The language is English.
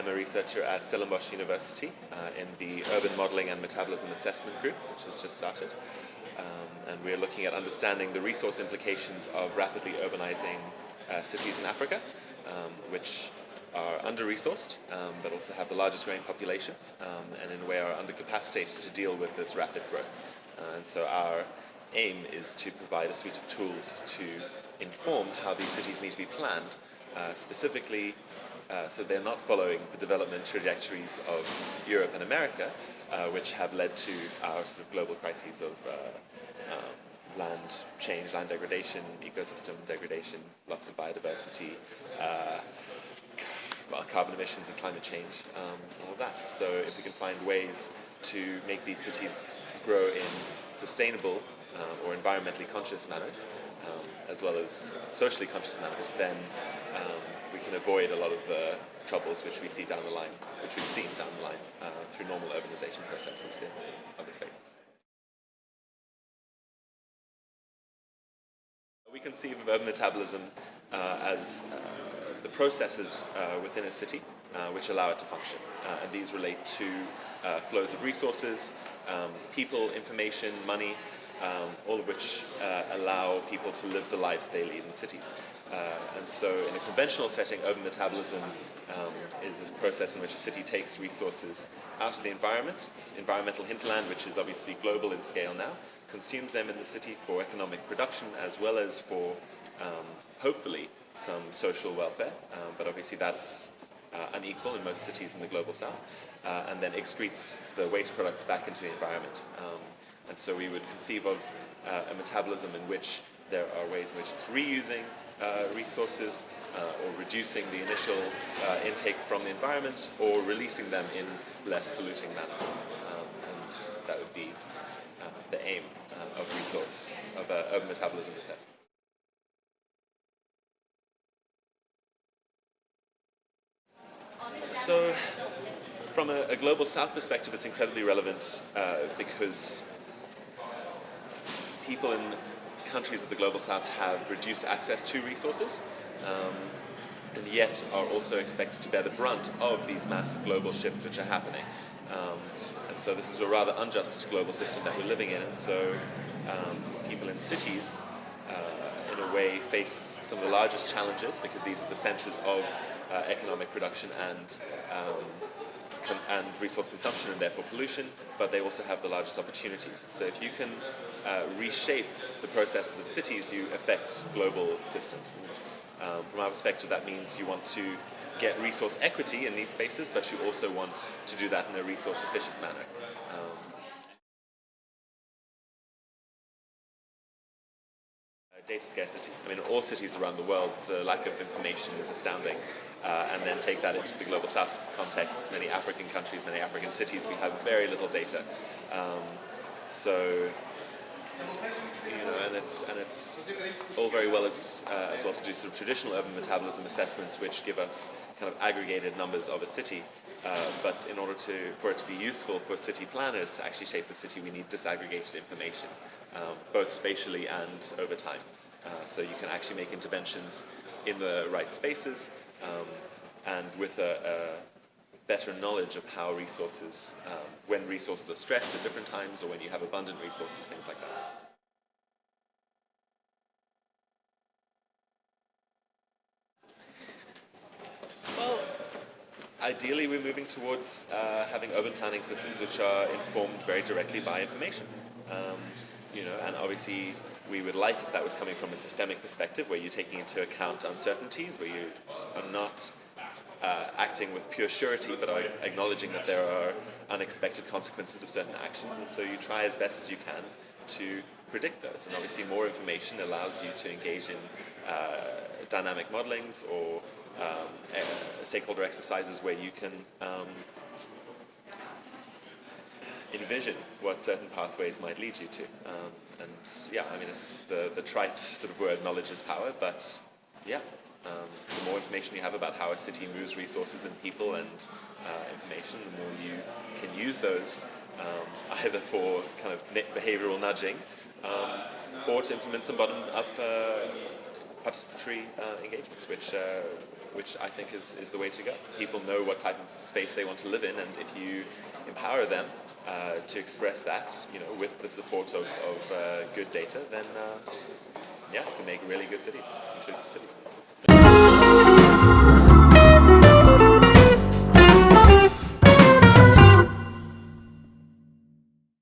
I'm a researcher at Stellenbosch University in the Urban Modelling and Metabolism Assessment Group, which has just started. And we're looking at understanding the resource implications of rapidly urbanizing cities in Africa, which are under-resourced, but also have the largest growing populations, and in a way are undercapacitated to deal with this rapid growth. And so our aim is to provide a suite of tools to inform how these cities need to be planned, specifically so they're not following the development trajectories of Europe and America, which have led to our sort of global crises of land change, land degradation, ecosystem degradation, loss of biodiversity, carbon emissions and climate change, all of that. So if we can find ways to make these cities grow in sustainable or environmentally conscious manners, as well as socially conscious manners, then we can avoid a lot of the troubles which we see down the line, which we've seen down the line through normal urbanization processes in other spaces. We conceive of urban metabolism as the processes within a city which allow it to function. And these relate to flows of resources, people, information, money, all of which allow people to live the lives they lead in cities. And so in a conventional setting, urban metabolism is a process in which a city takes resources out of the environment. It's environmental hinterland, which is obviously global in scale now, consumes them in the city for economic production as well as for, hopefully, some social welfare. But obviously that's unequal in most cities in the global south, and then excretes the waste products back into the environment. And so we would conceive of a metabolism in which there are ways in which it's reusing resources or reducing the initial intake from the environment or releasing them in less polluting manners. And that would be the aim of urban metabolism assessment. So from a global south perspective, it's incredibly relevant because people in countries of the global south have reduced access to resources, and yet are also expected to bear the brunt of these massive global shifts which are happening. And so this is a rather unjust global system that we're living in, and so people in cities, in a way, face some of the largest challenges because these are the centers of economic production and resource consumption and therefore pollution, but they also have the largest opportunities. So if you can reshape the processes of cities, you affect global systems. From our perspective, that means you want to get resource equity in these spaces, but you also want to do that in a resource efficient manner. Data scarcity. I mean, all cities around the world, the lack of information is astounding. And then take that into the global south context. Many African countries, many African cities, we have very little data. So, you know, and it's all very well as well to do sort of traditional urban metabolism assessments, which give us kind of aggregated numbers of a city. But in order for it to be useful for city planners to actually shape the city, we need disaggregated information, both spatially and over time. So you can actually make interventions in the right spaces and with a better knowledge of how resources, when resources are stressed at different times or when you have abundant resources, things like that. Well, ideally we're moving towards having urban planning systems which are informed very directly by information. You know, and obviously we would like if that was coming from a systemic perspective where you're taking into account uncertainties, where you are not acting with pure surety, but are acknowledging that there are unexpected consequences of certain actions, and so you try as best as you can to predict those. And obviously more information allows you to engage in dynamic modelings or stakeholder exercises where you can envision what certain pathways might lead you to. And yeah, I mean, it's the trite sort of word, knowledge is power, but yeah, the more information you have about how a city moves resources and people and information, the more you can use those either for kind of behavioral nudging or to implement some bottom-up participatory engagements, which I think is the way to go. People know what type of space they want to live in, and if you empower them to express that, with the support of good data, then you can make really good cities, inclusive cities.